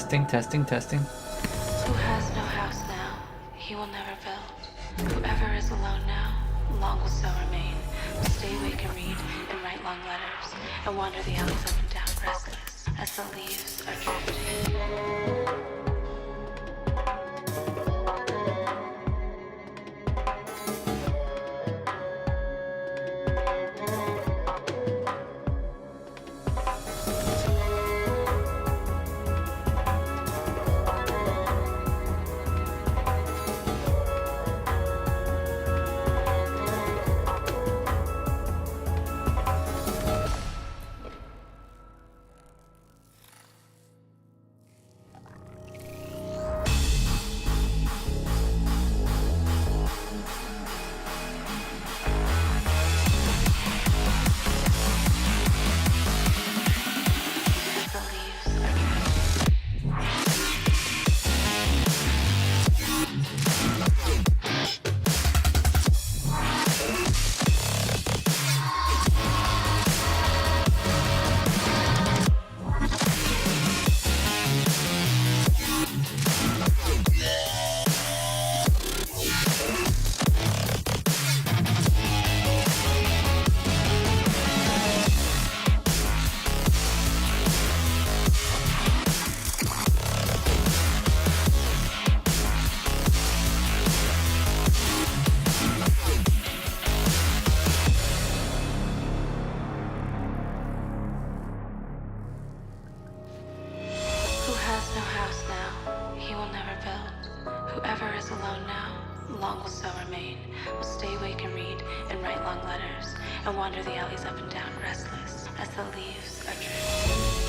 Testing, testing, testing. Who has no house now, he will never build. Whoever is alone now, long will so remain. Will stay awake and read and write long letters, and wander the alleys up and down restless, as the leaves are drifting. And wander the alleys up and down restless, as the leaves are drifting.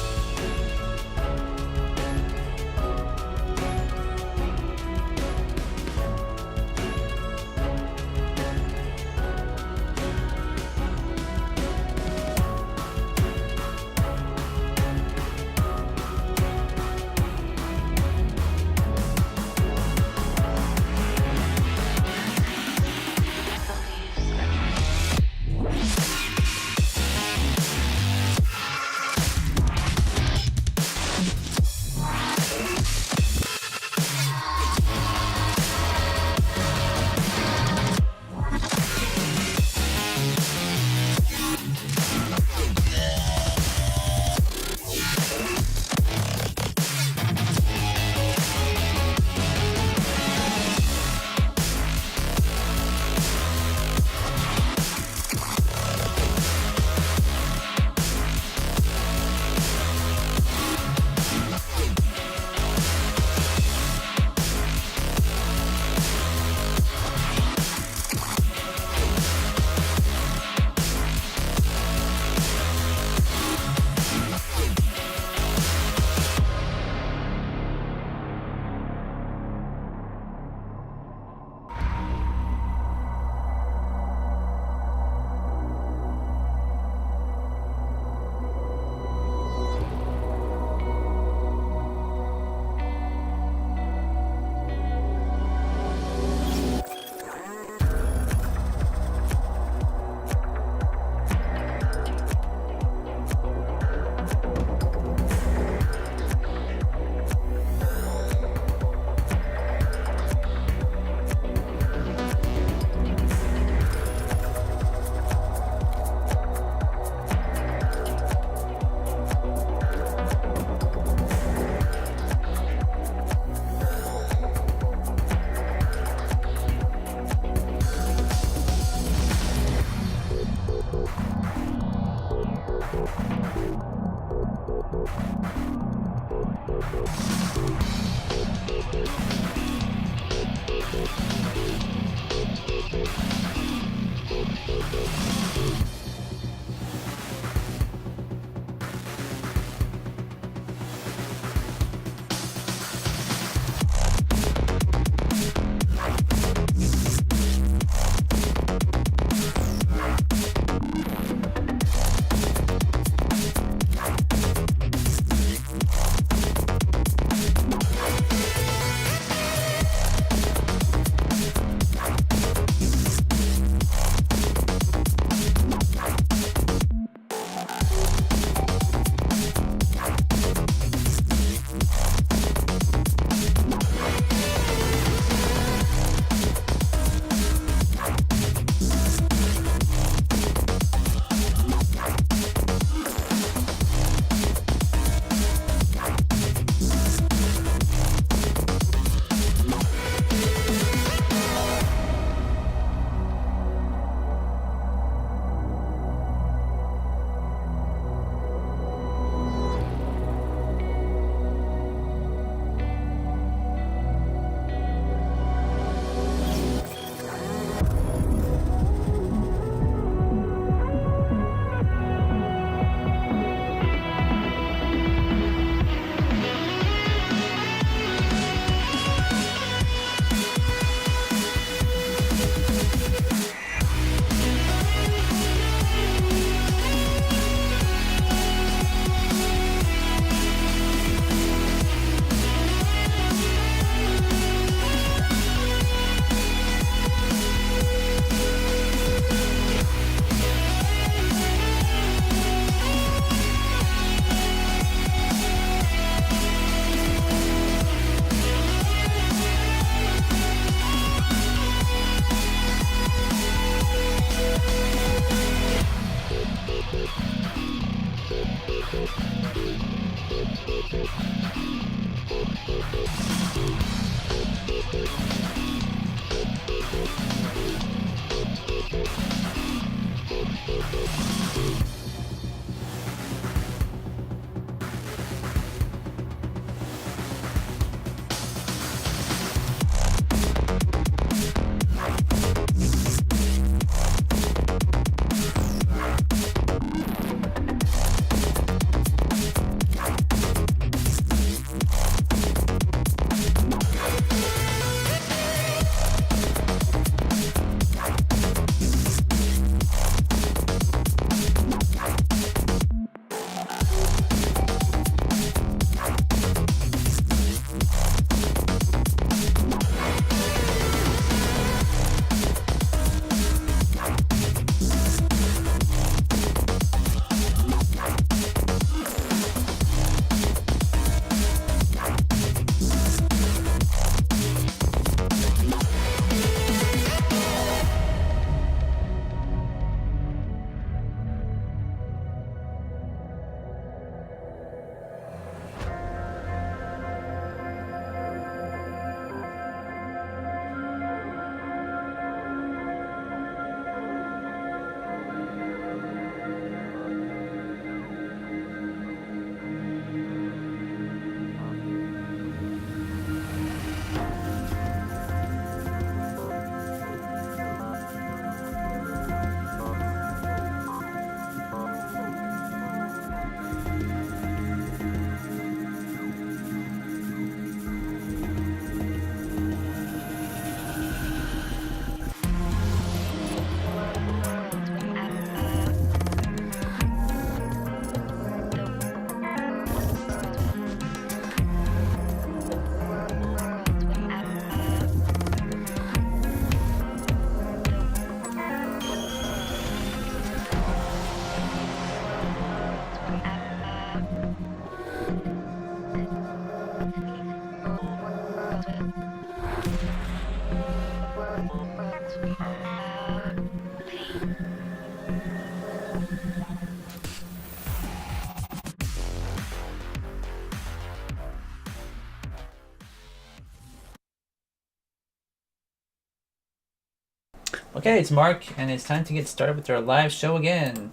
Okay, it's Mark, and it's time to get started with our live show again.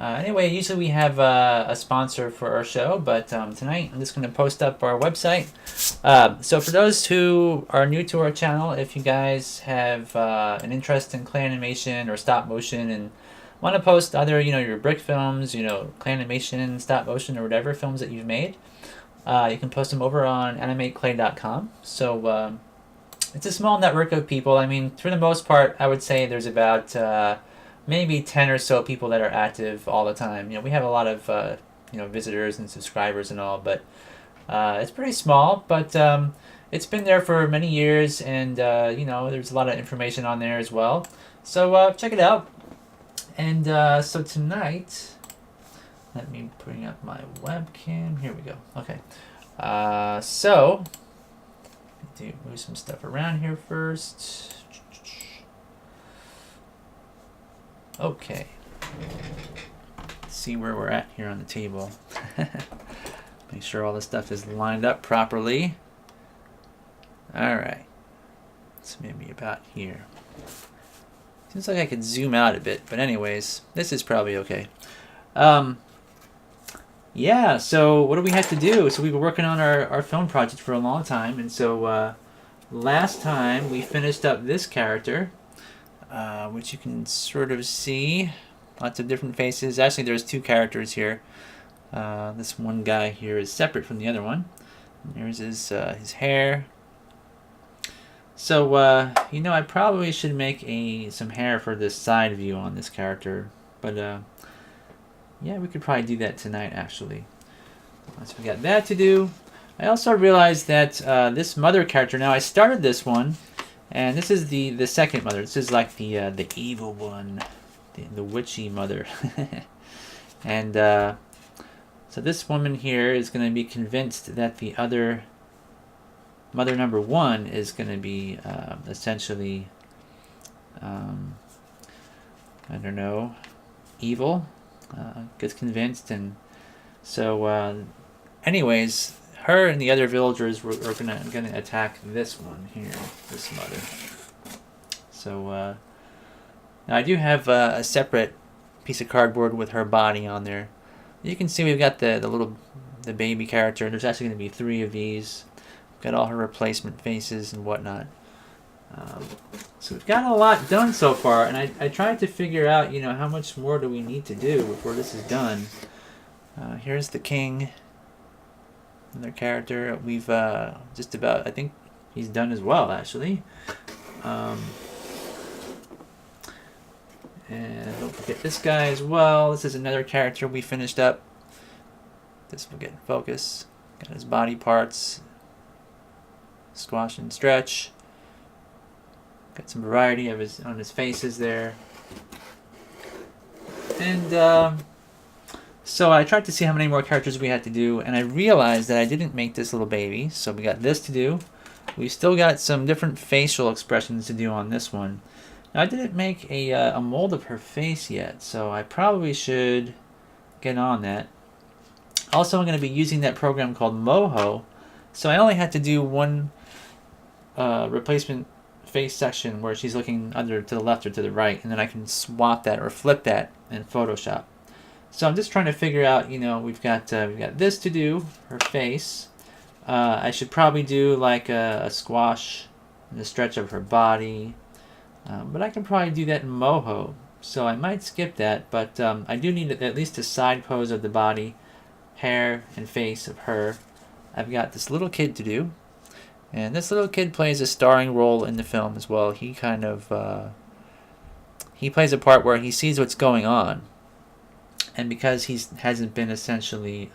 Anyway, usually we have a sponsor for our show, but tonight I'm just going to post up our website. So for those who are new to our channel, if you guys have an interest in clay animation or stop motion and want to post either your brick films, clay animation, stop motion, or whatever films that you've made, you can post them over on animateclay.com. So it's a small network of people. I mean, for the most part, I would say there's about maybe 10 or so people that are active all the time. We have a lot of visitors and subscribers and all, but it's pretty small. But it's been there for many years, and there's a lot of information on there as well. So check it out. And so tonight, let me bring up my webcam. Here we go. Okay. So to move some stuff around here first. Okay. Let's see where we're at here on the table. Make sure all the stuff is lined up properly. Alright. It's maybe about here. Seems like I could zoom out a bit, but anyways, this is probably okay. Yeah, so what do we have to do? So we've been working on our film project for a long time, and so last time we finished up this character, which you can sort of see. Lots of different faces. Actually, there's two characters here. This one guy here is separate from the other one. There's his hair. So, I probably should make some hair for this side view on this character, but yeah, we could probably do that tonight, actually. Once we got that to do, I also realized that this mother character. Now, I started this one, and this is the second mother. This is like the evil one, the witchy mother, and so this woman here is going to be convinced that the other mother number one is going to be essentially, I don't know, evil. Gets convinced, and so anyways, her and the other villagers are gonna attack this one here, this mother. So now I do have a separate piece of cardboard with her body on there. You can see we've got the baby character. There's actually going to be 3 of these. We've got all her replacement faces and whatnot. So we've got a lot done so far, and I tried to figure out, how much more do we need to do before this is done. Here's the king, another character. We've just about, I think he's done as well, actually. And don't forget this guy as well. This is another character we finished up. This will get in focus. Got his body parts. Squash and stretch. Got some variety of on his faces there. And so I tried to see how many more characters we had to do, and I realized that I didn't make this little baby. So we got this to do. We still got some different facial expressions to do on this one. Now, I didn't make a mold of her face yet, so I probably should get on that. Also, I'm going to be using that program called Moho, so I only had to do one replacement face section where she's looking under to the left or to the right, and then I can swap that or flip that in Photoshop. So I'm just trying to figure out, we've got this to do, her face. I should probably do like a squash and a stretch of her body. But I can probably do that in Moho, so I might skip that, but I do need at least a side pose of the body, hair, and face of her. I've got this little kid to do, and this little kid plays a starring role in the film as well. He kind of, he plays a part where he sees what's going on, and because he hasn't been essentially,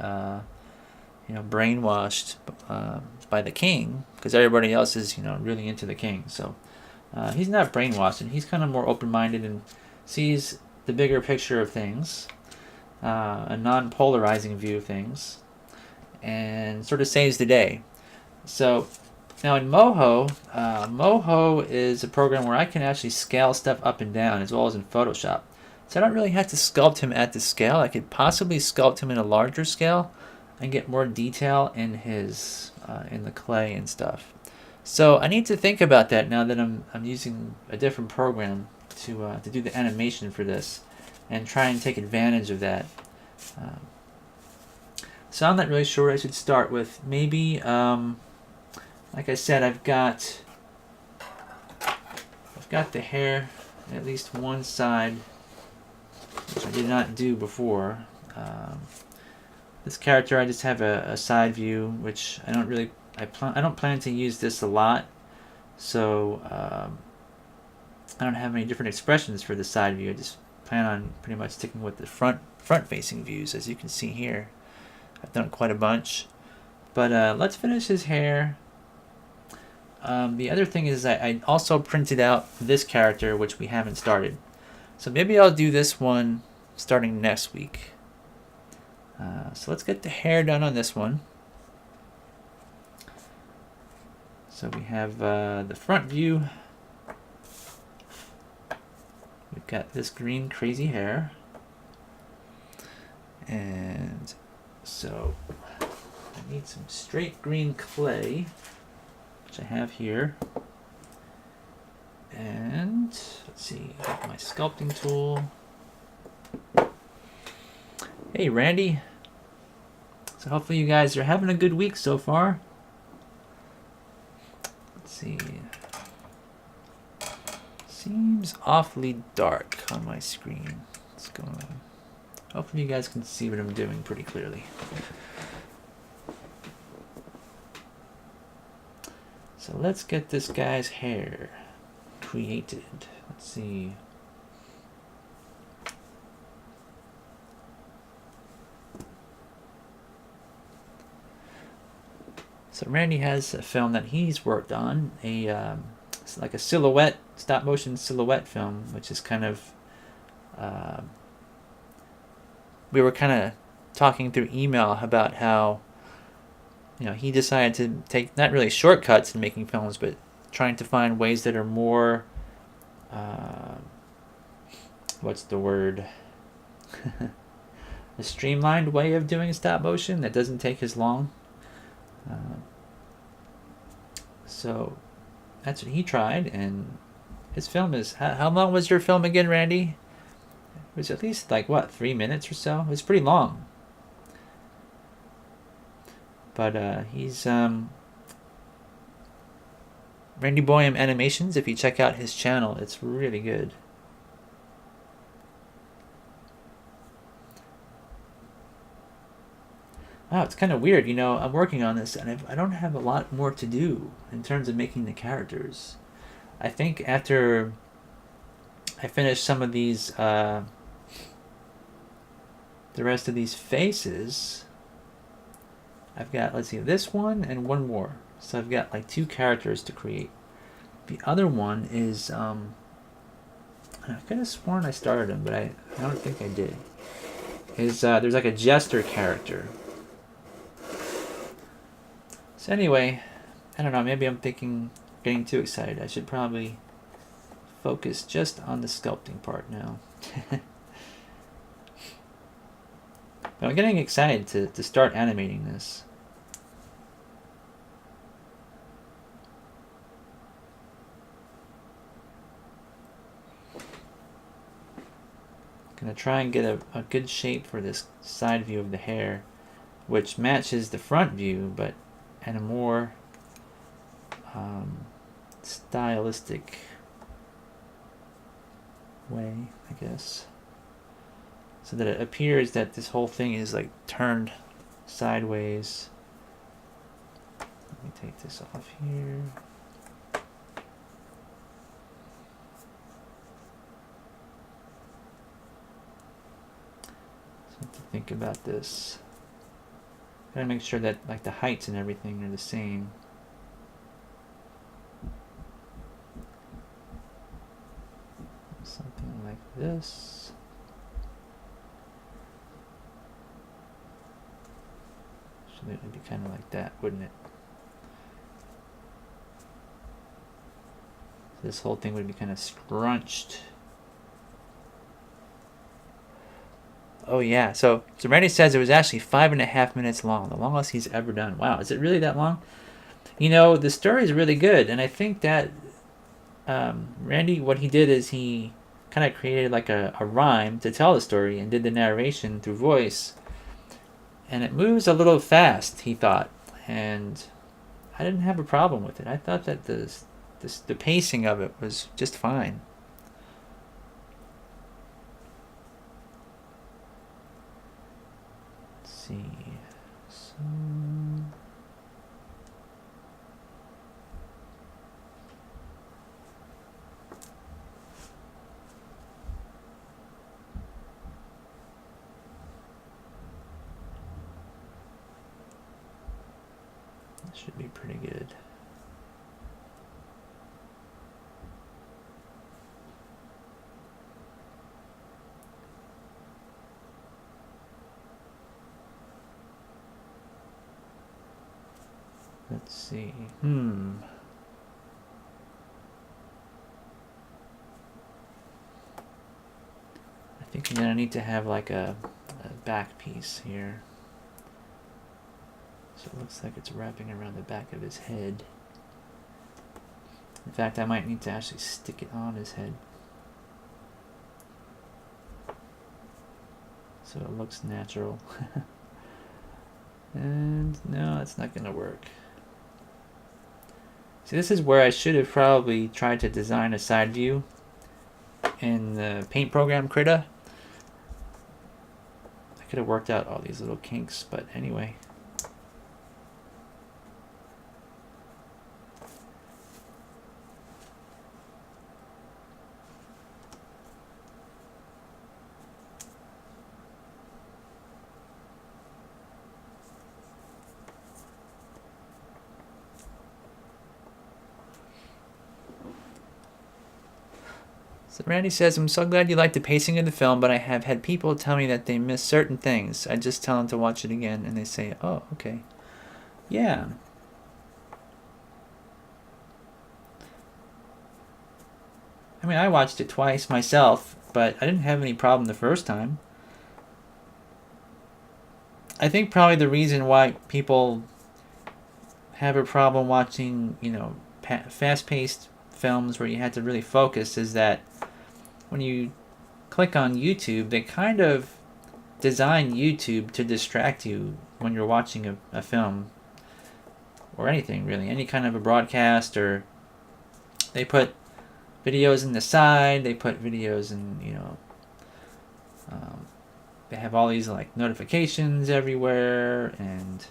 brainwashed by the king, because everybody else is, really into the king, so... he's not brainwashed, and he's kind of more open-minded and sees the bigger picture of things, a non-polarizing view of things, and sort of saves the day. So now in Moho, Moho is a program where I can actually scale stuff up and down as well as in Photoshop. So I don't really have to sculpt him at the scale. I could possibly sculpt him in a larger scale and get more detail in his in the clay and stuff. So I need to think about that now that I'm using a different program to do the animation for this, and try and take advantage of that. So I'm not really sure what I should start with. Maybe, like I said, I've got the hair at least one side, which I did not do before. This character, I just have a side view, which I don't really. I don't plan to use this a lot, so I don't have any different expressions for the side view. I just plan on pretty much sticking with the front-facing views, as you can see here. I've done quite a bunch, but let's finish his hair. The other thing is I also printed out this character, which we haven't started, so maybe I'll do this one starting next week. So let's get the hair done on this one. So we have the front view. We've got this green crazy hair. And so I need some straight green clay, which I have here. And let's see, I got my sculpting tool. Hey Randy. So hopefully you guys are having a good week so far. See, seems awfully dark on my screen. What's going on? Hopefully you guys can see what I'm doing pretty clearly. So let's get this guy's hair created. Let's see. So Randy has a film that he's worked on, it's like a silhouette, stop motion silhouette film, which is kind of, we were kind of talking through email about how, he decided to take not really shortcuts in making films, but trying to find ways that are more, what's the word, a streamlined way of doing stop motion that doesn't take as long. So that's what he tried, and his film is... How long was your film again, Randy? It was at least, like, what, 3 minutes or so? It was pretty long. But he's... Randy Boyum Animations. If you check out his channel, it's really good. Wow, it's kind of weird. You know, I'm working on this, and I don't have a lot more to do in terms of making the characters. I think after I finish some of these, the rest of these faces, I've got, let's see, this one and one more. So I've got like 2 characters to create. The other one is, I could have sworn I started him, but I don't think I did. There's like a jester character. So anyway, I don't know, maybe I'm getting too excited. I should probably focus just on the sculpting part now. But I'm getting excited to start animating this. I'm going to try and get a good shape for this side view of the hair, which matches the front view, but in a more stylistic way, I guess, so that it appears that this whole thing is like turned sideways. Let me take this off here. So to think about this, gotta make sure that like the heights and everything are the same. Something like this. So it would be kind of like that, wouldn't it? This whole thing would be kind of scrunched. Oh yeah, so Randy says it was actually 5.5 minutes long, the longest he's ever done. Wow, is it really that long? You know, the story is really good, and I think that Randy, what he did is he kind of created like a rhyme to tell the story and did the narration through voice. And it moves a little fast, he thought, and I didn't have a problem with it. I thought that the pacing of it was just fine. Let's see. So that should be pretty good. Let's see. I think I'm gonna need to have like a back piece here. So it looks like it's wrapping around the back of his head. In fact, I might need to actually stick it on his head, so it looks natural. And no, that's not gonna work. See, this is where I should have probably tried to design a side view in the paint program Krita. I could have worked out all these little kinks, but anyway. So Randy says, I'm so glad you liked the pacing of the film, but I have had people tell me that they miss certain things. I just tell them to watch it again, and they say, oh, okay. Yeah. I mean, I watched it twice myself, but I didn't have any problem the first time. I think probably the reason why people have a problem watching, fast-paced films where you had to really focus is that when you click on YouTube, they kind of design YouTube to distract you when you're watching a film or anything really, any kind of a broadcast, or they put videos in the side, they put videos in, they have all these like notifications everywhere, and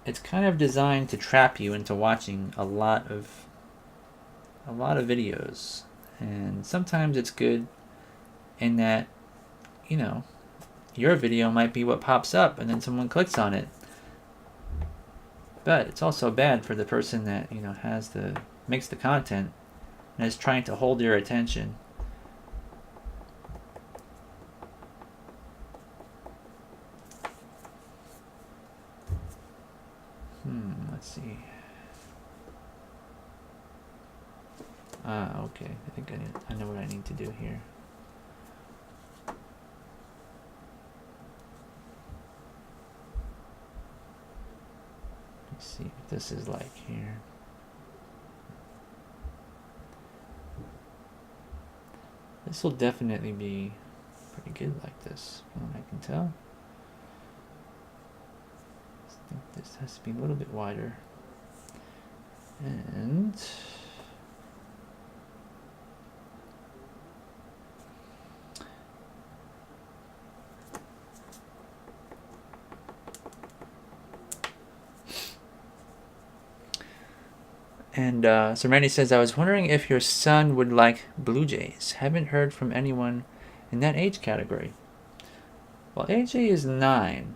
it's kind of designed to trap you into watching a lot of videos. And sometimes it's good in that, your video might be what pops up and then someone clicks on it. But it's also bad for the person that, makes the content and is trying to hold your attention. Let's see. Okay. I think I know what I need to do here. Let's see what this is like here. This will definitely be pretty good like this, from what I can tell. I think this has to be a little bit wider. And so Randy says, I was wondering if your son would like Blue Jays. Haven't heard from anyone in that age category. Well, AJ is 9.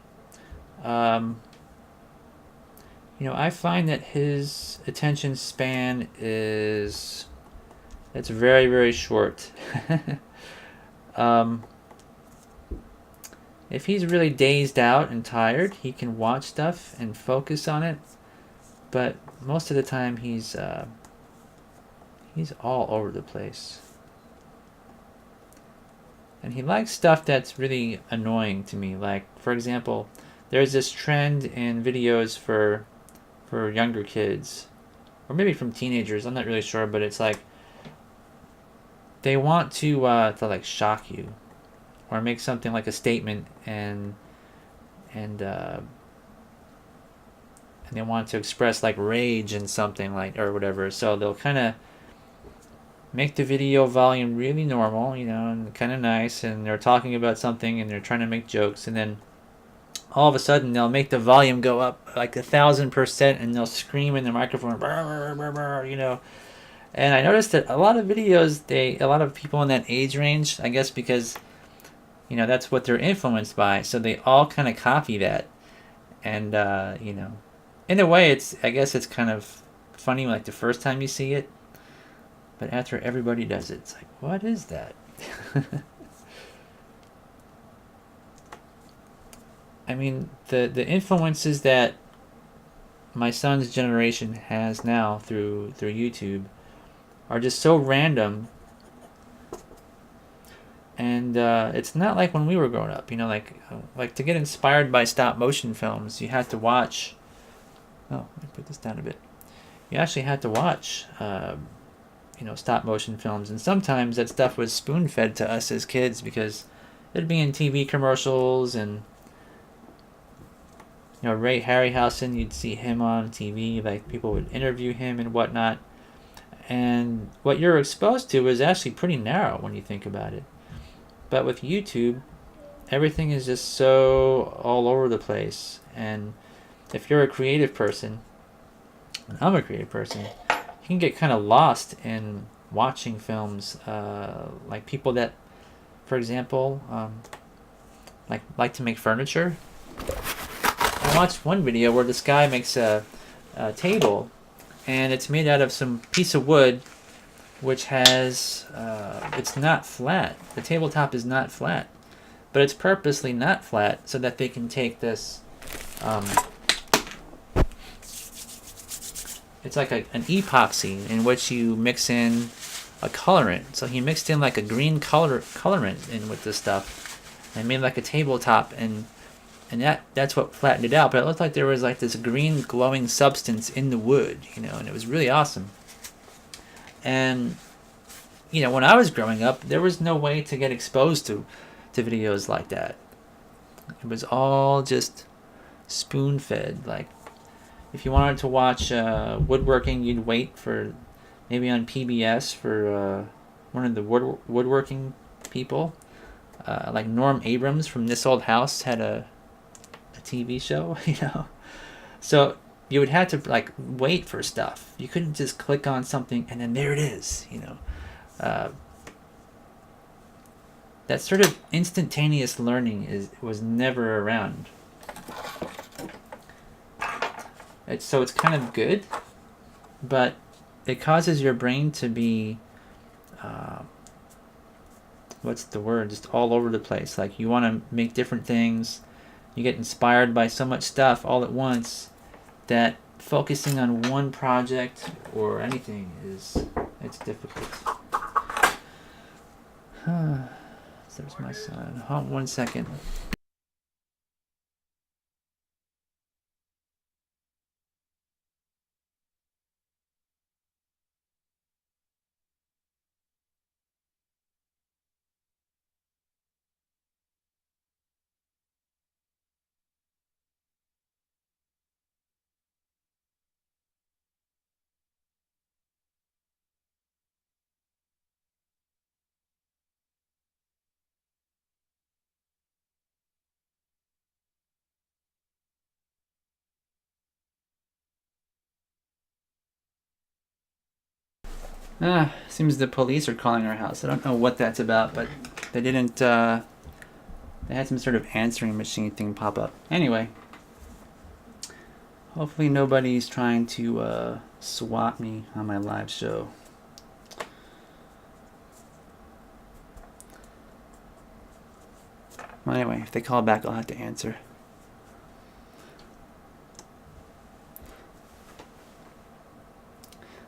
I find that his attention span it's very, very short. If he's really dazed out and tired, he can watch stuff and focus on it. But most of the time, he's all over the place. And he likes stuff that's really annoying to me. Like, for example, there's this trend in videos for younger kids, or maybe from teenagers, I'm not really sure, but it's like they want to like shock you or make something like a statement, and they want to express like rage in something, like, or whatever. So they'll kind of make the video volume really normal, and kind of nice, and they're talking about something and they're trying to make jokes, and then all of a sudden they'll make the volume go up like 1,000%, and they'll scream in the microphone, brr, brr, brr, And I noticed that a lot of videos, a lot of people in that age range, I guess because, that's what they're influenced by, so they all kind of copy that. And, in a way, I guess it's kind of funny, like the first time you see it, but after everybody does it, it's like, what is that? I mean, the influences that my son's generation has now through YouTube are just so random, and it's not like when we were growing up. Like to get inspired by stop motion films, you had to watch. Oh, let me put this down a bit. You actually had to watch, stop motion films, and sometimes that stuff was spoon fed to us as kids because it'd be in TV commercials, and Ray Harryhausen, you'd see him on TV, like people would interview him and whatnot. And what you're exposed to is actually pretty narrow when you think about it. But with YouTube, everything is just so all over the place. And if you're a creative person, and I'm a creative person, you can get kind of lost in watching films, like people that, for example, like to make furniture. I watched one video where this guy makes a table, and it's made out of some piece of wood which has, it's not flat. The tabletop is not flat, but it's purposely not flat so that they can take this, it's like an epoxy in which you mix in a colorant. So he mixed in like a green colorant in with this stuff and made like a tabletop, and and that's what flattened it out. But it looked like there was like this green glowing substance in the wood, you know, and it was really awesome. And you know, when I was growing up, there was no way to get exposed to videos like that. It was all just spoon fed. Like if you wanted to watch woodworking, you'd wait for maybe on PBS for one of the woodworking people. Like Norm Abrams from This Old House had a TV show, you know. So you would have to like wait for stuff. You couldn't just click on something and then there it is, you know. That sort of instantaneous learning was never around. So it's kind of good, but it causes your brain to be, what's the word? Just all over the place. Like you want to make different things. You get inspired by so much stuff all at once that focusing on one project or anything it's difficult. There's my son. Hold on 1 second. Seems the police are calling our house. I don't know what that's about, but they didn't, they had some sort of answering machine thing pop up. Anyway, hopefully nobody's trying to swat me on my live show. Well, anyway, if they call back, I'll have to answer.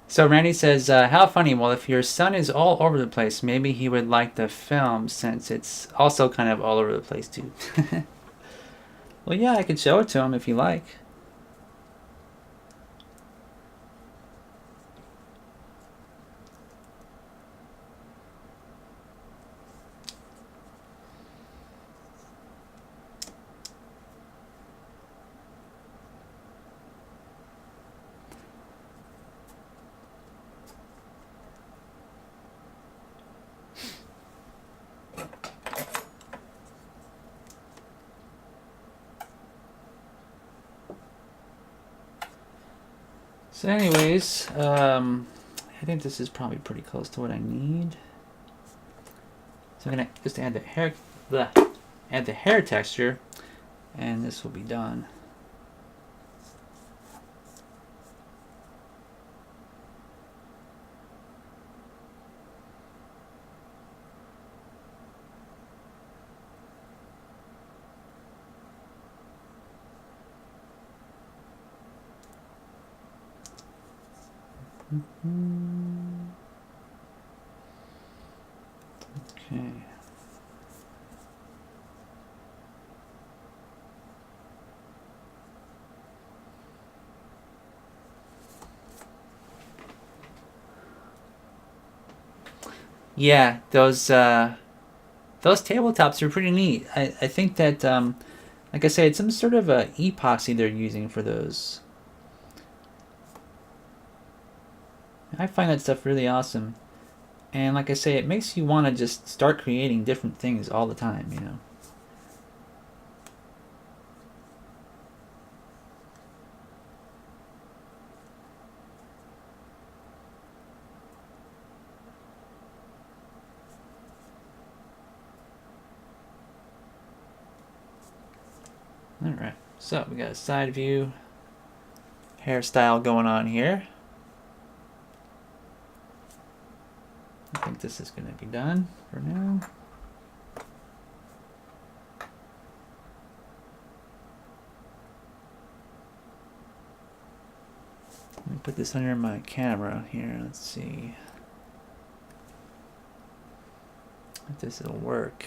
So Randy says, how funny. Well, if your son is all over the place, maybe he would like the film since it's also kind of all over the place too. Well, yeah, I could show it to him if you like. So anyways, I think this is probably pretty close to what I need. So I'm gonna just add the hair texture, and this will be done. Okay. Yeah, those tabletops are pretty neat. I think that, like I say, it's some sort of a epoxy they're using for those. I find that stuff really awesome. And like I say, it makes you want to just start creating different things all the time, you know. Alright, so we got a side view hairstyle going on here. I think this is going to be done for now. Let me put this under my camera here. Let's see if this will work.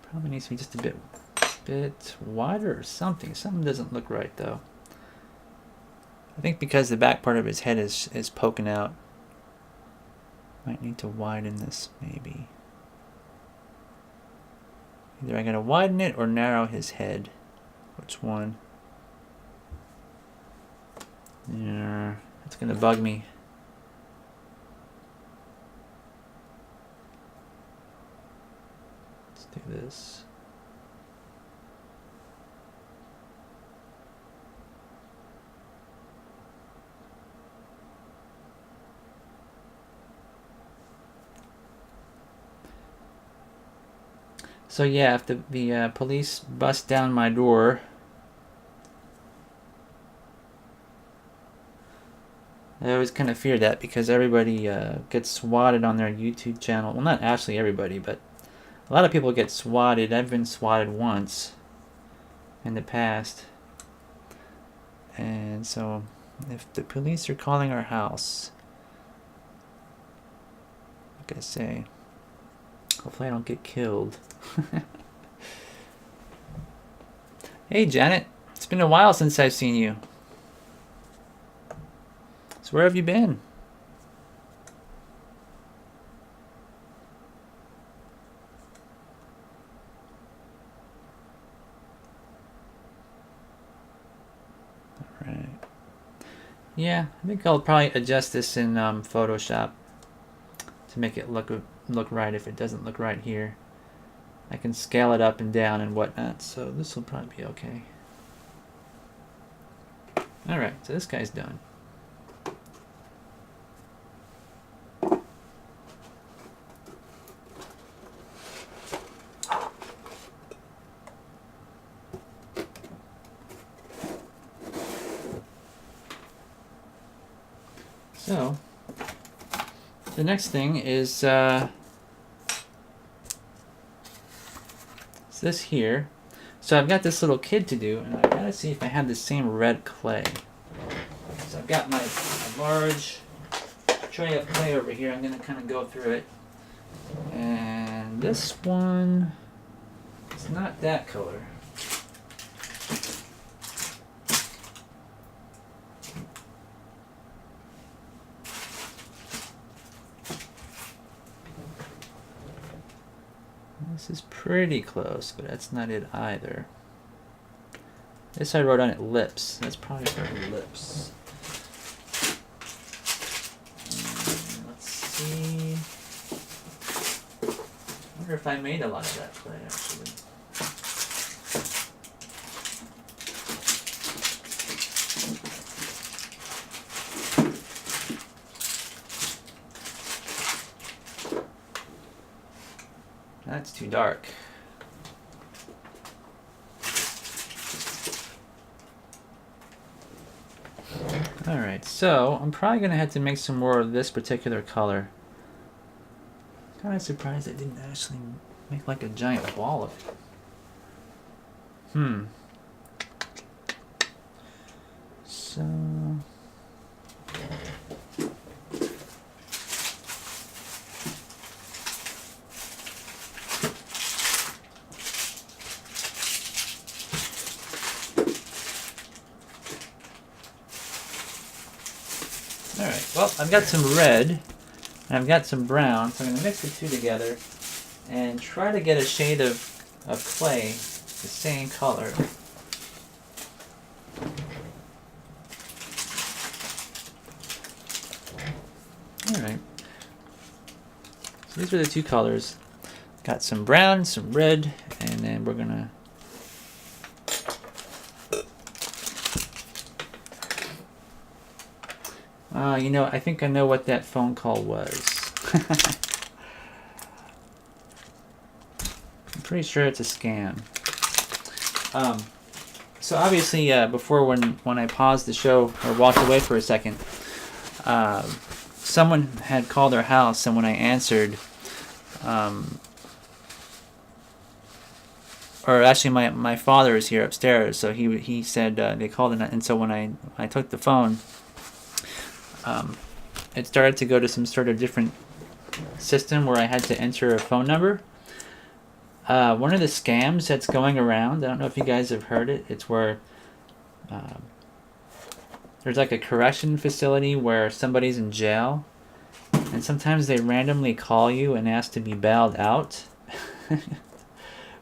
Probably needs to be just a bit bit wider or something. Something doesn't look right though. I think because the back part of his head is poking out. Might need to widen this maybe. Either I gotta widen it or narrow his head. Which one? Yeah, it's gonna bug me. Let's do this. So yeah, if the police bust down my door, I always kind of fear that because everybody gets swatted on their YouTube channel. Well, not actually everybody, but a lot of people get swatted. I've been swatted once in the past. And so if the police are calling our house, like I say, hopefully I don't get killed. Hey Janet, it's been a while since I've seen you. So where have you been? Alright. Yeah, I think I'll probably adjust this in Photoshop to make it look right if it doesn't look right here. I can scale it up and down and whatnot, so this will probably be okay. Alright, so this guy's done. So, the next thing is this here. So I've got this little kid to do, and I've got to see if I have the same red clay. So I've got my large tray of clay over here. I'm going to kind of go through it. And this one is not that color. This is pretty close, but that's not it either. This I wrote on it lips. That's probably for lips. Let's see. I wonder if I made a lot of that clay actually. That's too dark. Alright, so I'm probably going to have to make some more of this particular color. Kind of surprised I didn't actually make like a giant ball of it. So... Alright, well, I've got some red, and I've got some brown, so I'm going to mix the two together and try to get a shade of clay the same color. Alright, so these are the two colors. Got some brown, some red, and then we're going to you know, I think I know what that phone call was. I'm pretty sure it's a scam. So obviously, before when I paused the show or walked away for a second, someone had called our house, and when I answered, or actually my father is here upstairs, so he said they called, and so when I took the phone, it started to go to some sort of different system where I had to enter a phone number. One of the scams that's going around, I don't know if you guys have heard it, it's where there's like a correction facility where somebody's in jail, and sometimes they randomly call you and ask to be bailed out,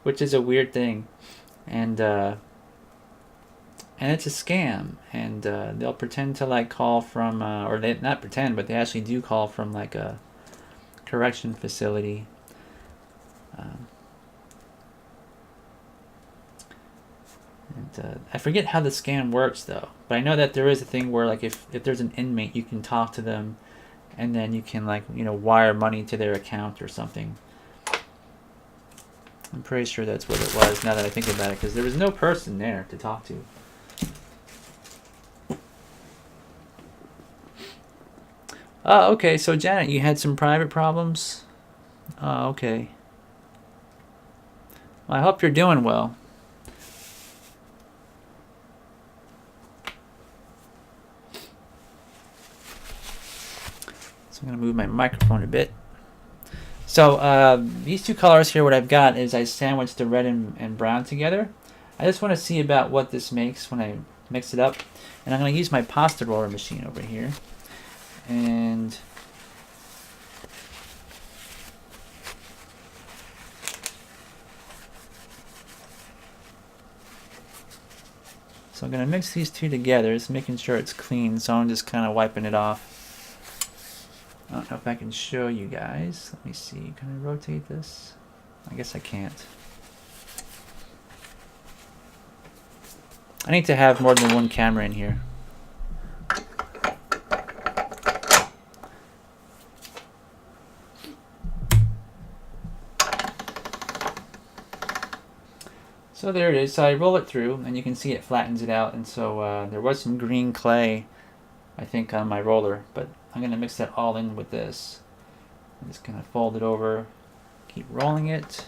which is a weird thing. And it's a scam, and they'll pretend to like call from, or they not pretend, but they actually do call from like a correction facility. I forget how the scam works though, but I know that there is a thing where like if there's an inmate, you can talk to them, and then you can like wire money to their account or something. I'm pretty sure that's what it was now that I think about it, because there was no person there to talk to. Okay, so Janet, you had some private problems? Okay. Well, I hope you're doing well. So I'm going to move my microphone a bit. So these two colors here, what I've got is I sandwiched the red and brown together. I just want to see about what this makes when I mix it up. And I'm going to use my pasta roller machine over here. And so I'm going to mix these two together, just making sure it's clean, so I'm just kind of wiping it off. I don't know if I can show you guys. Let me see. Can I rotate this? I guess I can't. I need to have more than one camera in here. So there it is. So I roll it through, and you can see it flattens it out. And so there was some green clay, I think, on my roller, but I'm going to mix that all in with this. I'm just going to fold it over, keep rolling it.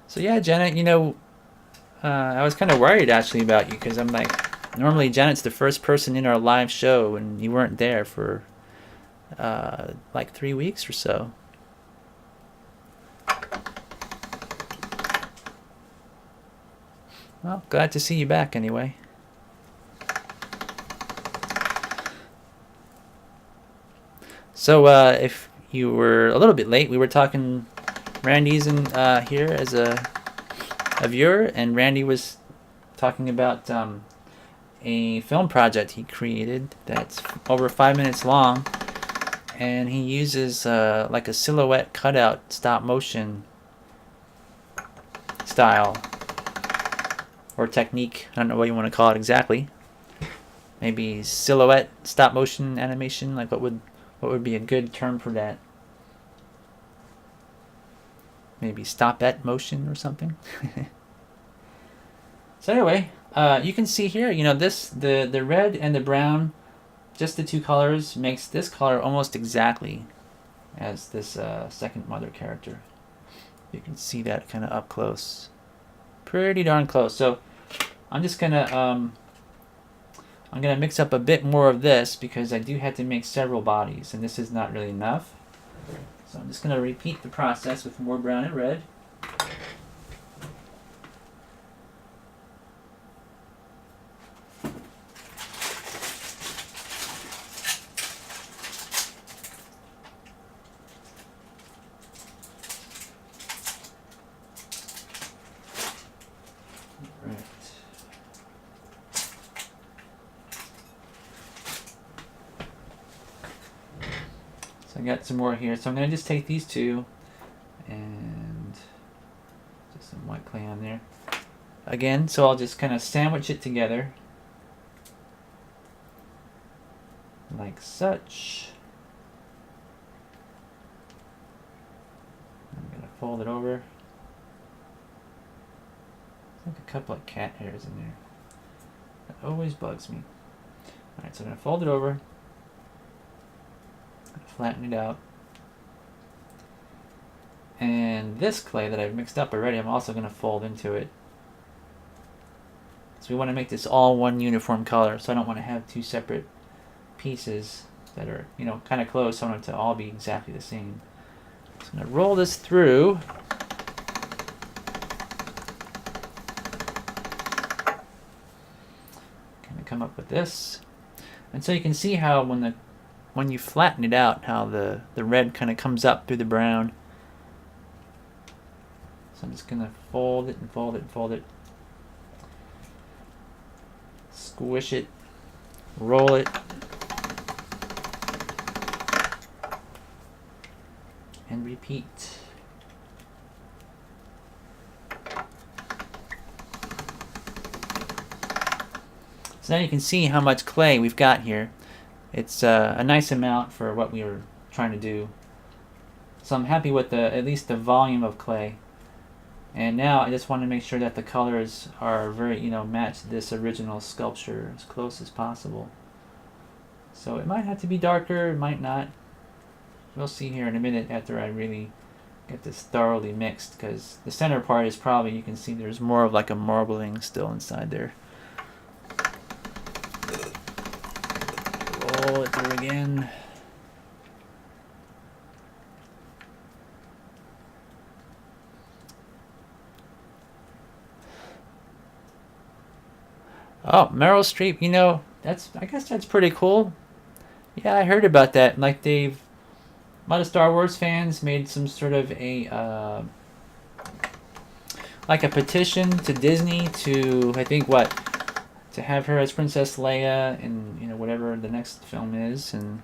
So yeah, Janet, I was kind of worried actually about you, because I'm like, normally Janet's the first person in our live show, and you weren't there for like 3 weeks or so. Well, glad to see you back anyway. So if you were a little bit late, we were talking, Randy's in here as a viewer, and Randy was talking about a film project he created that's over 5 minutes long, and he uses like a silhouette cutout stop motion style or technique. I don't know what you want to call it exactly. Maybe silhouette stop motion animation. Like what would be a good term for that? Maybe stop-et motion or something. So anyway, you can see here, the red and the brown, just the two colors, makes this color almost exactly as this second mother character. You can see that kind of up close. Pretty darn close. So I'm just gonna mix up a bit more of this, because I do have to make several bodies, and this is not really enough. So I'm just gonna repeat the process with more brown and red. I got some more here, so I'm going to just take these two and just some white clay on there again. So I'll just kind of sandwich it together like such. I'm going to fold it over. There's like a couple of cat hairs in there. That always bugs me. Alright, so I'm going to fold it over, flatten it out, and this clay that I've mixed up already, I'm also going to fold into it. So we want to make this all one uniform color, so I don't want to have two separate pieces. that are, you know, kind of close. I want it to all be exactly the same. So I'm going to roll this through. Kind of come up with this. And so you can see how when you flatten it out, how the red kind of comes up through the brown. So I'm just going to fold it and fold it and fold it. Squish it. Roll it. And repeat. So now you can see how much clay we've got here. It's a nice amount for what we were trying to do. So I'm happy with at least the volume of clay. And now I just want to make sure that the colors are very, you know, match this original sculpture as close as possible. So it might have to be darker, it might not. We'll see here in a minute after I really get this thoroughly mixed, because the center part is probably, you can see there's more of like a marbling still inside there. Roll it through again. Oh, Meryl Streep, you know, I guess that's pretty cool. Yeah, I heard about that. Like a lot of Star Wars fans made some sort of a like a petition to Disney to, I think, to have her as Princess Leia in, you know, whatever the next film is. And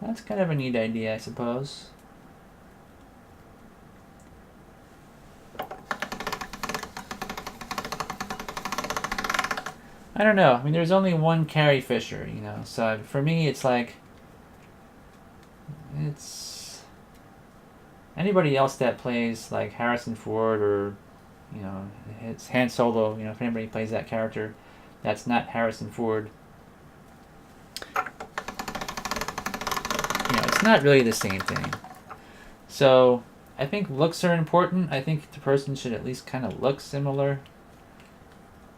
that's kind of a neat idea, I suppose. I don't know. I mean, there's only one Carrie Fisher, you know. So for me, it's like, it's anybody else that plays like Harrison Ford or, you know, it's Han Solo. You know, if anybody plays that character, that's not Harrison Ford. You know, it's not really the same thing. So I think looks are important. I think the person should at least kind of look similar.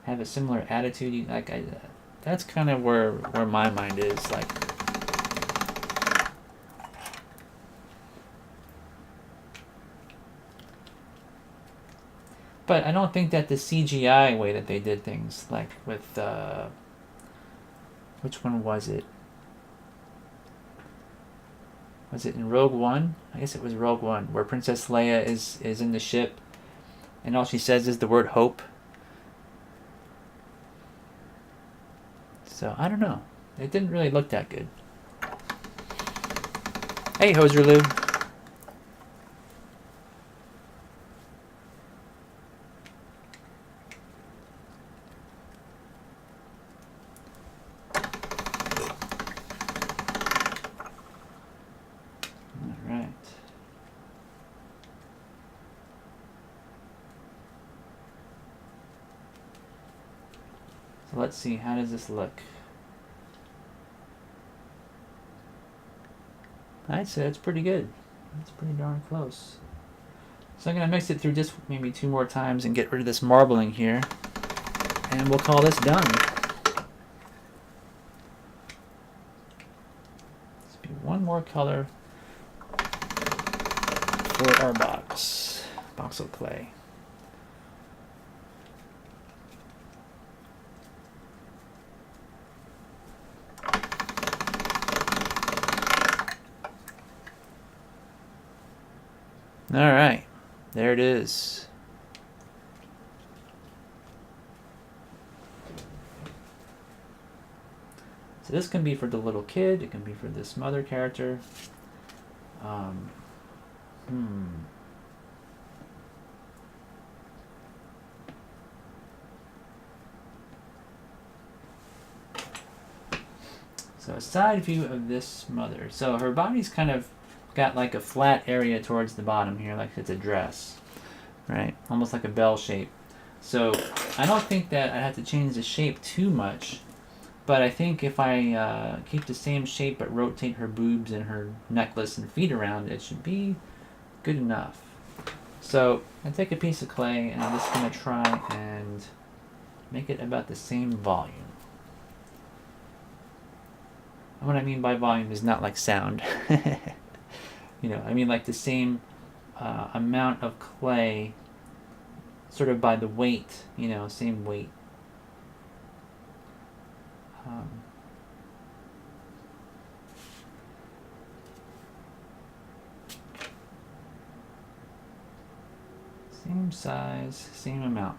Have a similar attitude. Like that's kind of where my mind is. Like, but I don't think that the CGI way that they did things, like with which one was it? Was it in Rogue One? I guess it was Rogue One, where Princess Leia is in the ship, and all she says is the word hope. So, I don't know. It didn't really look that good. Hey, Hoserloo. Alright. So let's see, how does this look? I'd say it's pretty good. It's pretty darn close. So I'm going to mix it through just maybe 2 more times and get rid of this marbling here. And we'll call this done. Let's be one more color for our box of clay. Alright, there it is. So this can be for the little kid, it can be for this mother character. So a side view of this mother. So her body's kind of got like a flat area towards the bottom here, like it's a dress, right? Almost like a bell shape. So I don't think that I have to change the shape too much. But I think if I keep the same shape but rotate her boobs and her necklace and feet around, it should be good enough. So I take a piece of clay and I'm just going to try and make it about the same volume. And what I mean by volume is not like sound. I mean like the same amount of clay, sort of by the weight, same weight. Same size, same amount.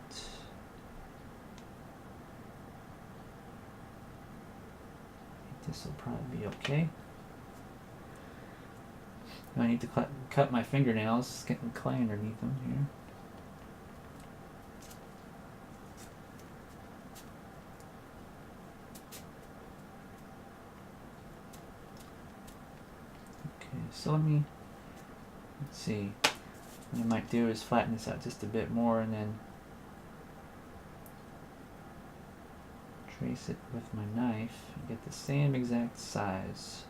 This will probably be okay. I need to cut my fingernails. It's getting clay underneath them here. Okay, so let's see. What I might do is flatten this out just a bit more and then trace it with my knife and get the same exact size.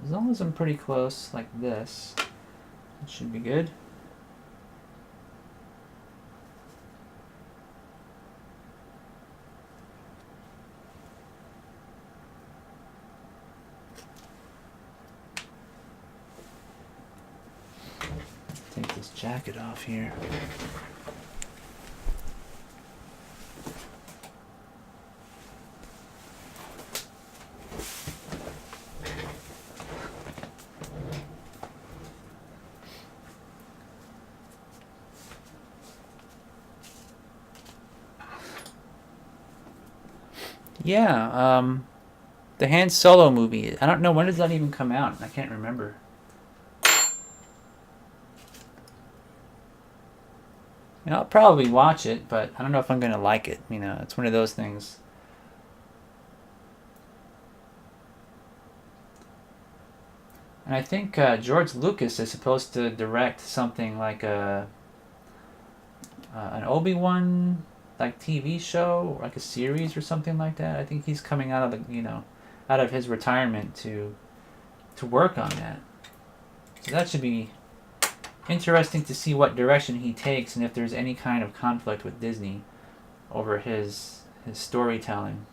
As long as I'm pretty close, like this, it should be good. Take this jacket off here. Yeah, the Han Solo movie. I don't know, when does that even come out? I can't remember. I'll probably watch it, but I don't know if I'm going to like it. It's one of those things. And I think George Lucas is supposed to direct something like an Obi-Wan like TV show, or like a series or something like that. I think he's coming out of out of his retirement to work on that. So that should be interesting to see what direction he takes and if there's any kind of conflict with Disney over his storytelling.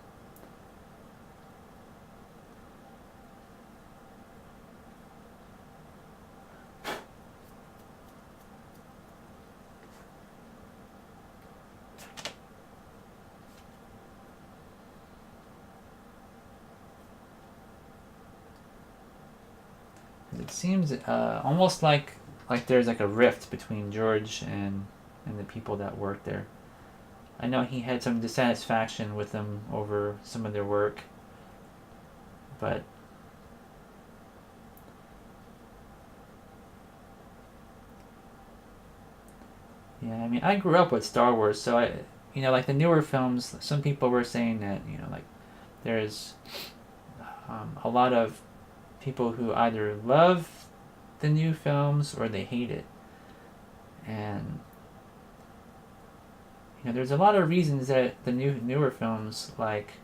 It seems almost like there's like a rift between George and the people that work there. I know he had some dissatisfaction with them over some of their work, but yeah, I mean, I grew up with Star Wars, so like the newer films, some people were saying that like there's a lot of people who either love the new films or they hate it. And there's a lot of reasons that the newer films, like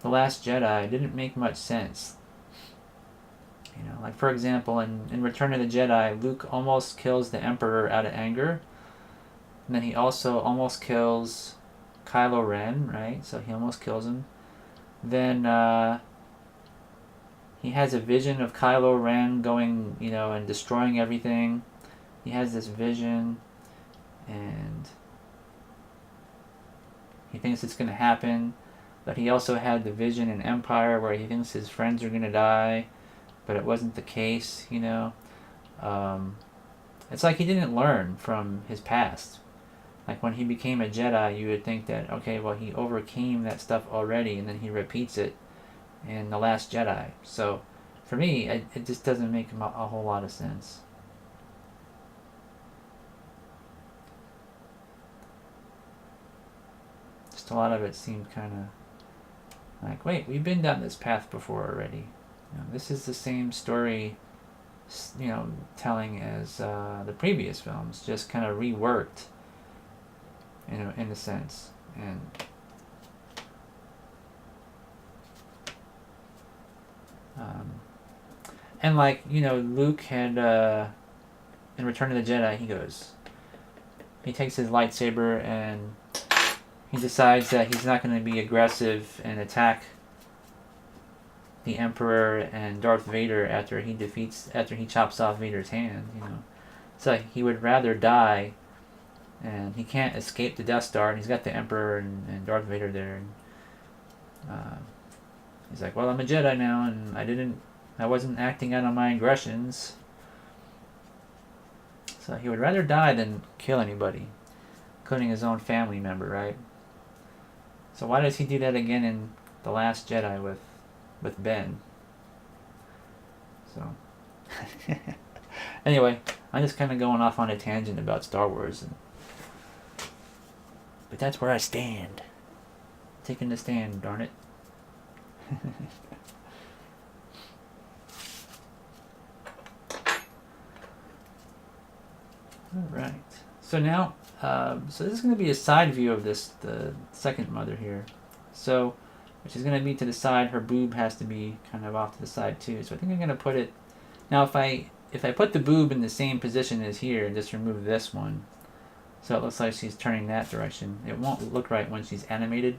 The Last Jedi, didn't make much sense. Like for example, in Return of the Jedi, Luke almost kills the Emperor out of anger. And then he also almost kills Kylo Ren, right? So he almost kills him. Then he has a vision of Kylo Ren going, and destroying everything. He has this vision, and he thinks it's going to happen. But he also had the vision in Empire where he thinks his friends are going to die, but it wasn't the case, It's like he didn't learn from his past. Like when he became a Jedi, you would think that, okay, well, he overcame that stuff already, and then he repeats it in The Last Jedi. So for me, it just doesn't make a whole lot of sense. Just a lot of it seemed kind of like, wait, we've been down this path before already. This is the same story, telling as the previous films, just kind of reworked in a sense. And like, Luke had in Return of the Jedi, he takes his lightsaber and he decides that he's not going to be aggressive and attack the Emperor and Darth Vader after he chops off Vader's hand. So he would rather die, and he can't escape the Death Star, and he's got the Emperor and Darth Vader there, and he's like, well, I'm a Jedi now, and I wasn't acting out on my aggressions. So he would rather die than kill anybody, including his own family member, right? So why does he do that again in The Last Jedi with Ben? So anyway, I'm just kind of going off on a tangent about Star Wars, but that's where I stand. Taking the stand, darn it. All right. So now, so this is going to be a side view of the second mother here. So, which is going to be to the side. Her boob has to be kind of off to the side too. So I think I'm going to put it. Now, if I put the boob in the same position as here and just remove this one, so it looks like she's turning that direction, it won't look right when she's animated.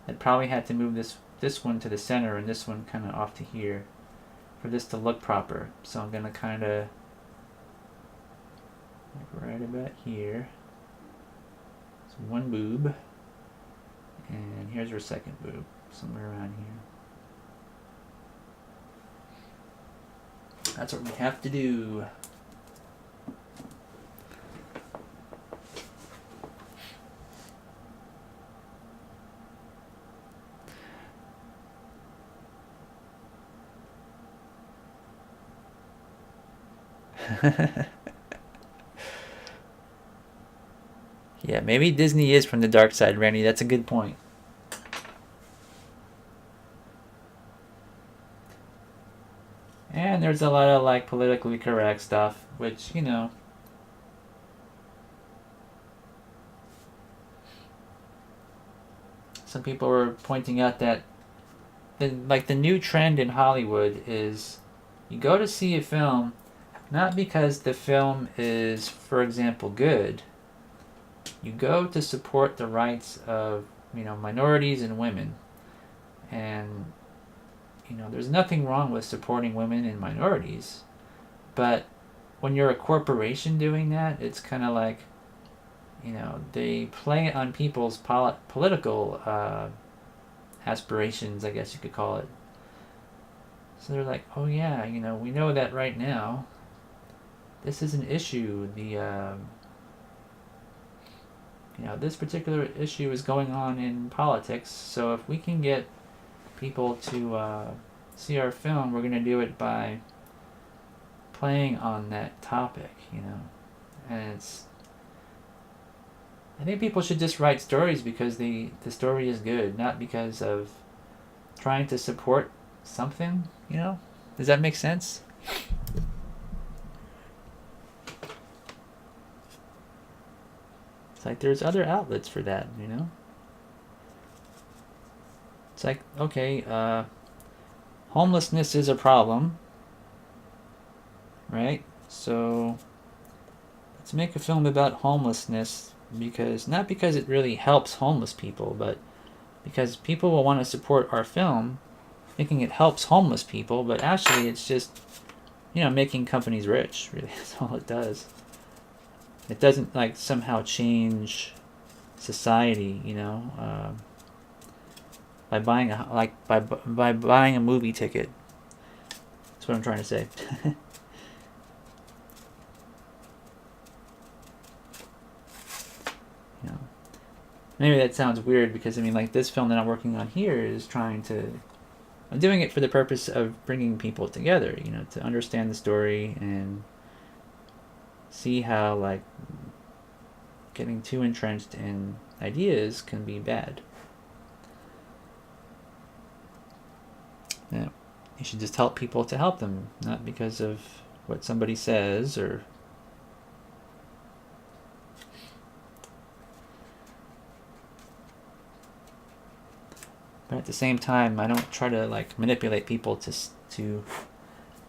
I'd probably have to move this one to the center and this one kind of off to here for this to look proper. So I'm going to kind of, like right about here. So one boob, and here's her second boob, somewhere around here. That's what we have to do. Yeah, maybe Disney is from the dark side, Randy. That's a good point. And there's a lot of like politically correct stuff, which, some people were pointing out that the new trend in Hollywood is you go to see a film not because the film is, for example, good. You go to support the rights of, minorities and women. And, there's nothing wrong with supporting women and minorities. But when you're a corporation doing that, it's kind of like, they play on people's political aspirations, I guess you could call it. So they're like, oh yeah, we know that right now this is an issue. This particular issue is going on in politics, so if we can get people to see our film, we're going to do it by playing on that topic, And I think people should just write stories because the story is good, not because of trying to support something, Does that make sense? It's like there's other outlets for that, It's like, okay, homelessness is a problem, right? So let's make a film about homelessness not because it really helps homeless people, but because people will want to support our film thinking it helps homeless people, but actually it's just, making companies rich, really. That's all it does. It doesn't like somehow change society, by buying by buying a movie ticket. That's what I'm trying to say. maybe that sounds weird because I mean, like this film that I'm working on here is trying to. I'm doing it for the purpose of bringing people together, you know, to understand the story and see how like getting too entrenched in ideas can be bad. Yeah, you should just help people to help them, not because of what somebody says or. But at the same time, I don't try to like manipulate people to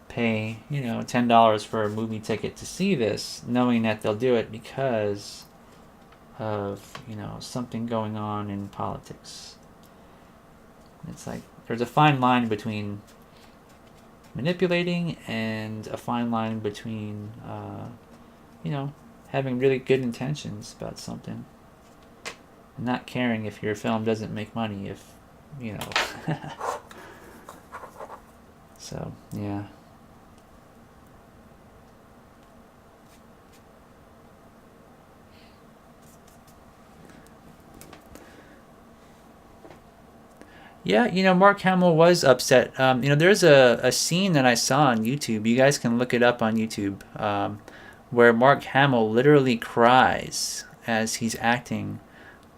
pay, you know, $10 for a movie ticket to see this, knowing that they'll do it because of, you know, something going on in politics. It's like there's a fine line between manipulating and a fine line between, you know, having really good intentions about something and not caring if your film doesn't make money, if, you know. So, yeah. Yeah, you know, Mark Hamill was upset. You know, there's a scene that I saw on YouTube. You guys can look it up on YouTube, where Mark Hamill literally cries as he's acting,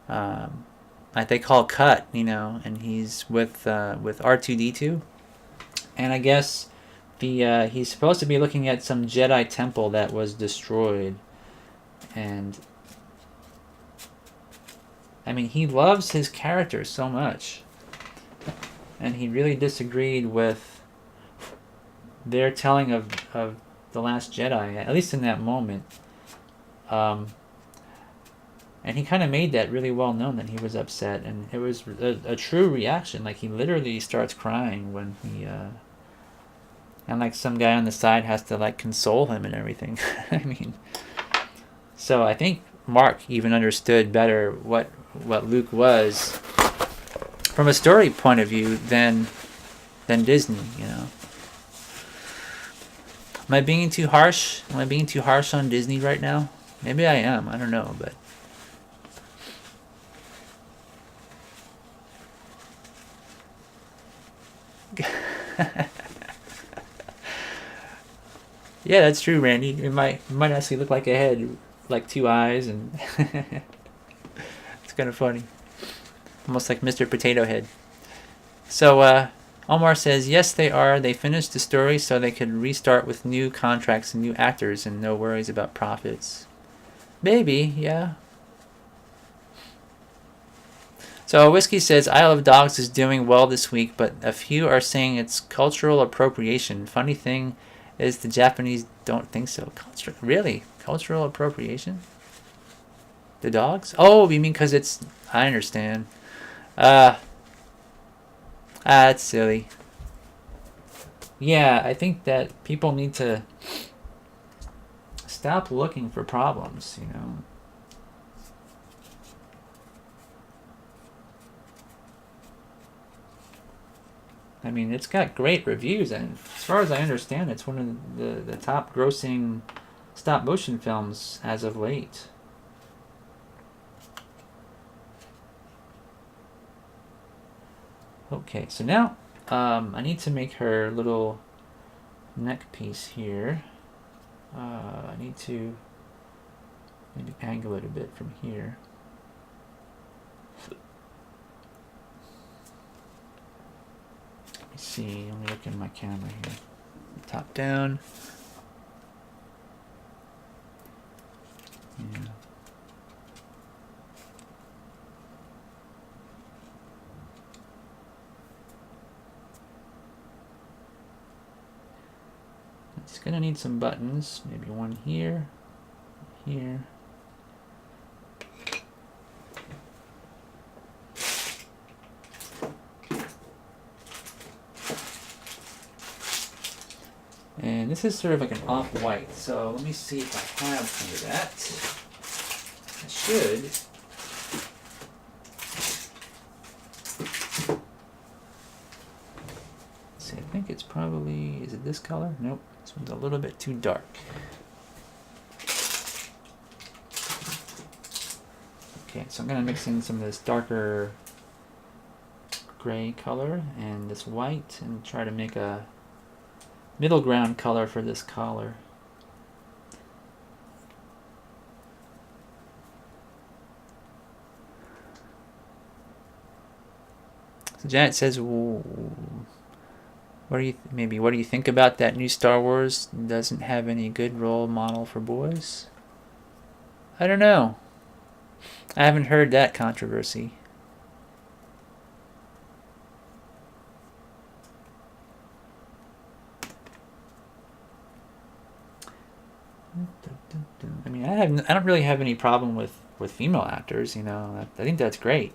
like they call cut, you know, and he's with R2D2, and I guess he's supposed to be looking at some Jedi temple that was destroyed, and I mean, he loves his character so much. And he really disagreed with their telling of The Last Jedi, at least in that moment. And he kind of made that really well known that he was upset, and it was a true reaction. Like, he literally starts crying when he... and, like, some guy on the side has to, like, console him and everything. I mean... So I think Mark even understood better what Luke was... from a story point of view than Disney, you know. Am I being too harsh? Am I being too harsh on Disney right now? Maybe I am. I don't know, but yeah, that's true, Randy. It might actually look like a head, like two eyes, and it's kind of funny. Almost like Mr. Potato Head. So, Omar says, yes, they are. They finished the story so they could restart with new contracts and new actors and no worries about profits. Maybe, yeah. So, Whiskey says, Isle of Dogs is doing well this week, but a few are saying it's cultural appropriation. Funny thing is the Japanese don't think so. Really? Cultural appropriation? The dogs? Oh, you mean because it's... I understand. That's silly. Yeah, I think that people need to stop looking for problems, you know. I mean, it's got great reviews, and as far as I understand, it's one of the top grossing stop motion films as of late. Okay, so now I need to make her little neck piece here. I need to maybe angle it a bit from here. Let me see, let me look in my camera here. Top down. Yeah. It's gonna need some buttons, maybe one here, here. And this is sort of like an off-white, so let me see if I have some of that. I should. Let's see, I think it's probably, is it this color? Nope, this one's a little bit too dark. Okay, so I'm going to mix in some of this darker gray color and this white and try to make a middle ground color for this collar. So Janet says, what do you think about that new Star Wars? Doesn't have any good role model for boys? I don't know. I haven't heard that controversy. I mean, I don't really have any problem with female actors. I think that's great.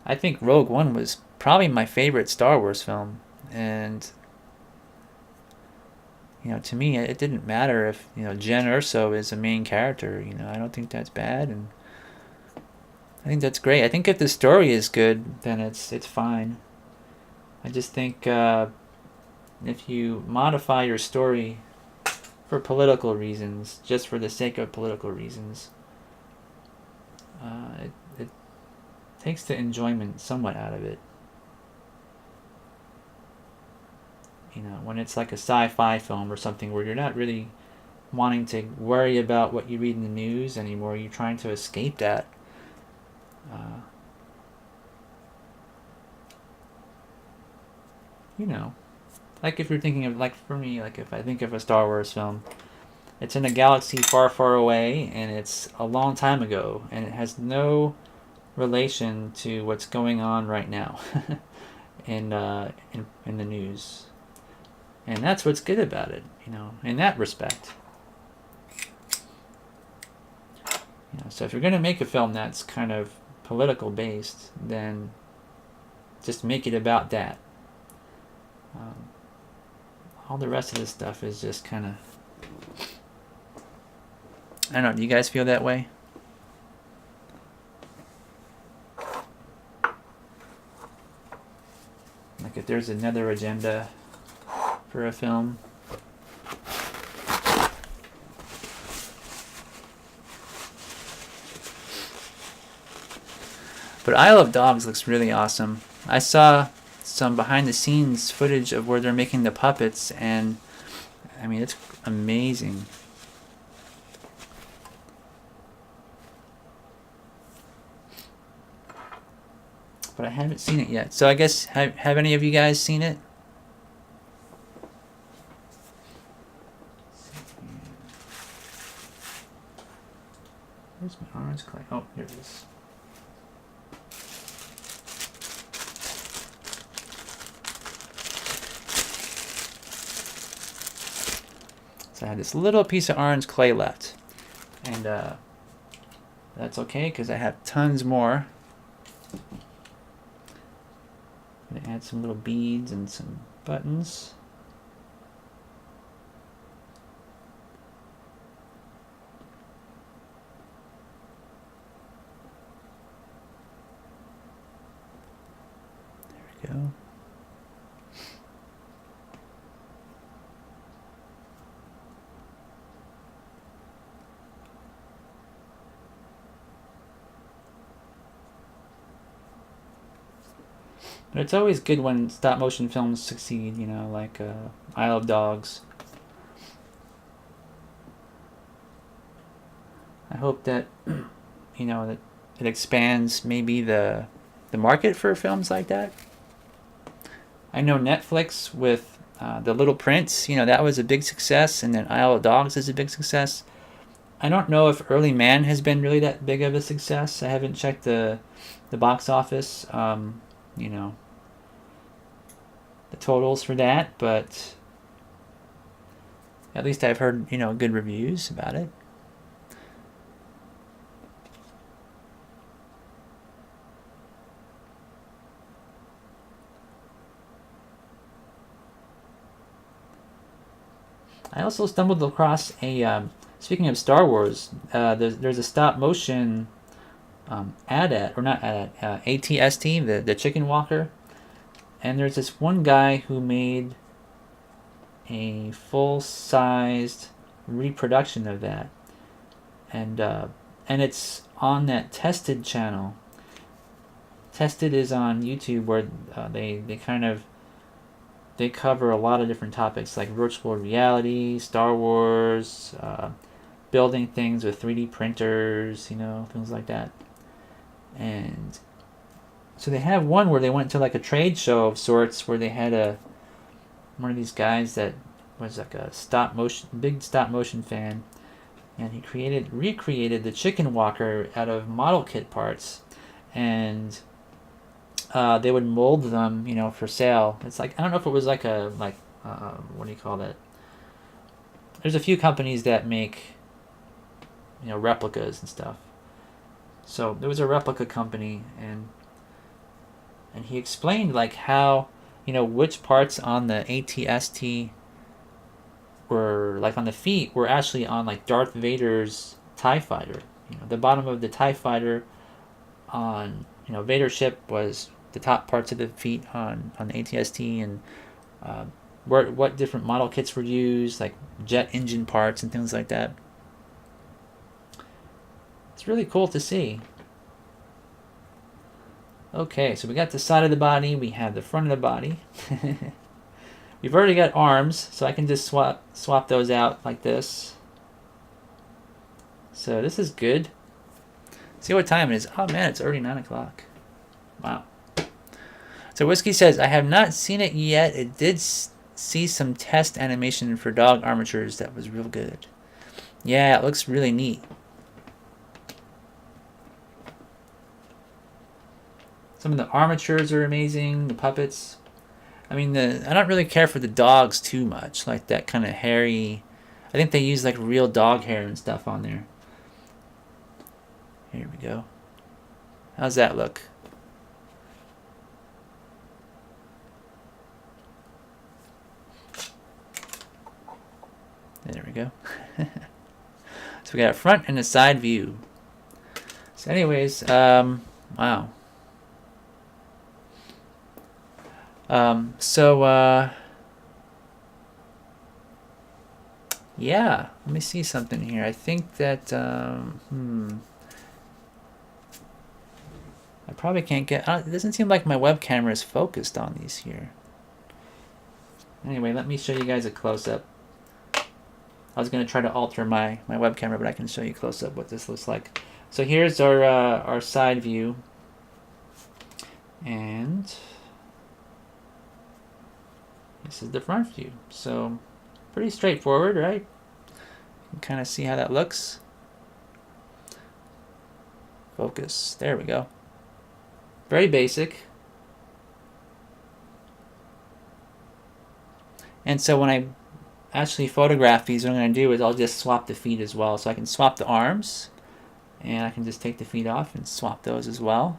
I think Rogue One was probably my favorite Star Wars film, and to me, it didn't matter if Jen Erso is a main character. I don't think that's bad, and I think that's great. I think if the story is good, then it's fine. I just think if you modify your story for political reasons, just for the sake of political reasons, it takes the enjoyment somewhat out of it. When it's like a sci-fi film or something where you're not really wanting to worry about what you read in the news anymore, you're trying to escape that. Like if you're thinking of, like for me, like if I think of a Star Wars film, it's in a galaxy far, far away, and it's a long time ago, and it has no relation to what's going on right now in the news. And that's what's good about it, in that respect. So if you're going to make a film that's kind of political based, then just make it about that. All the rest of this stuff is just kind of... I don't know, do you guys feel that way? Like if there's another agenda for a film. But Isle of Dogs looks really awesome. I saw some behind the scenes footage of where they're making the puppets, and I mean, it's amazing. But I haven't seen it yet. So I guess, have any of you guys seen it? Where's my orange clay? Oh, here it is. So I had this little piece of orange clay left. And that's okay, because I have tons more. I'm going to add some little beads and some buttons. There we go. But it's always good when stop motion films succeed, like Isle of Dogs. I hope that, that it expands maybe the market for films like that. I know Netflix with The Little Prince, that was a big success, and then Isle of Dogs is a big success. I don't know if Early Man has been really that big of a success. I haven't checked the box office. The totals for that, but at least I've heard, good reviews about it. I also stumbled across a, speaking of Star Wars, there's a stop motion ATST, the chicken walker. And there's this one guy who made a full-sized reproduction of that, and it's on that Tested channel. Tested is on YouTube, where they cover a lot of different topics like virtual reality, Star Wars, building things with 3D printers, things like that. And so they have one where they went to like a trade show of sorts, where they had one of these guys that was like a big stop motion fan, and he recreated the chicken walker out of model kit parts, and they would mold them, for sale. It's like, I don't know if it was like what do you call that? There's a few companies that make, replicas and stuff. So there was a replica company, and he explained like how, which parts on the ATST were like on the feet were actually on like Darth Vader's TIE fighter. The bottom of the TIE fighter on Vader's ship was the top parts of the feet on the ATST, and what different model kits were used, like jet engine parts and things like that. It's really cool to see. Okay, so we got the side of the body, we have the front of the body. We've already got arms, so I can just swap those out like this. So this is good. See what time it is. Oh man, it's already 9 o'clock. Wow. So Whiskey says, I have not seen it yet. It did see some test animation for dog armatures that was real good. Yeah, it looks really neat. Some of the armatures are amazing, the puppets. I mean, I don't really care for the dogs too much, like that kind of hairy. I think they use like real dog hair and stuff on there. Here we go. How's that look? There we go. So we got a front and a side view. So anyways, wow. Yeah, let me see something here. I think that, I probably can't get, it doesn't seem like my web camera is focused on these here. Anyway, let me show you guys a close-up. I was going to try to alter my web camera, but I can show you close-up what this looks like. So here's our side view. And this is the front view. So pretty straightforward, right? You can kind of see how that looks. Focus. There we go. Very basic. And so when I actually photograph these, what I'm going to do is I'll just swap the feet as well. So I can swap the arms, and I can just take the feet off and swap those as well.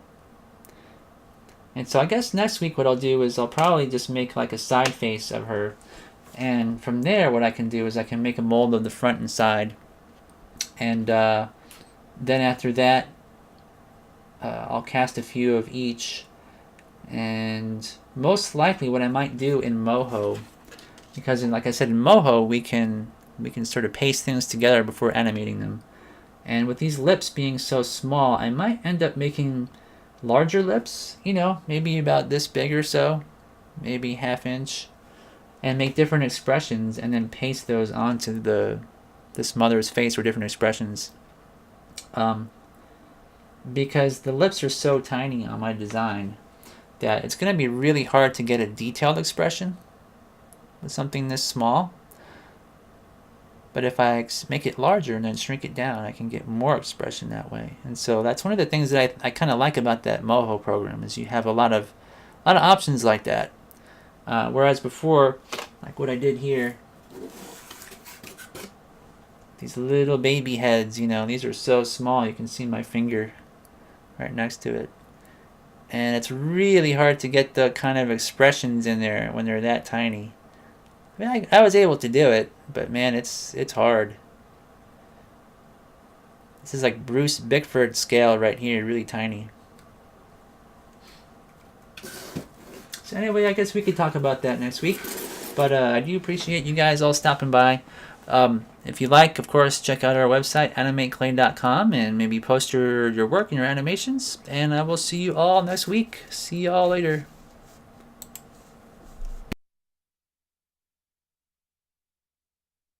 And so I guess next week what I'll do is I'll probably just make like a side face of her. And from there what I can do is I can make a mold of the front and side. And then after that, I'll cast a few of each. And most likely what I might do in Moho, because like I said, in Moho we can sort of paste things together before animating them. And with these lips being so small, I might end up making larger lips, maybe about this big or so, maybe ½ inch, and make different expressions and then paste those onto this mother's face for different expressions. Because the lips are so tiny on my design that it's going to be really hard to get a detailed expression with something this small. But if I make it larger and then shrink it down, I can get more expression that way. And so that's one of the things that I kind of like about that Moho program, is you have a lot of options like that. Whereas before, like what I did here, these little baby heads, these are so small. You can see my finger right next to it. And it's really hard to get the kind of expressions in there when they're that tiny. I mean, I was able to do it, but man, it's hard. This is like Bruce Bickford scale right here, really tiny. So anyway, I guess we could talk about that next week. But I do appreciate you guys all stopping by, If you like, of course, check out our website, animateclay.com, and maybe post your work and your animations. And I will see you all next week. See you all later.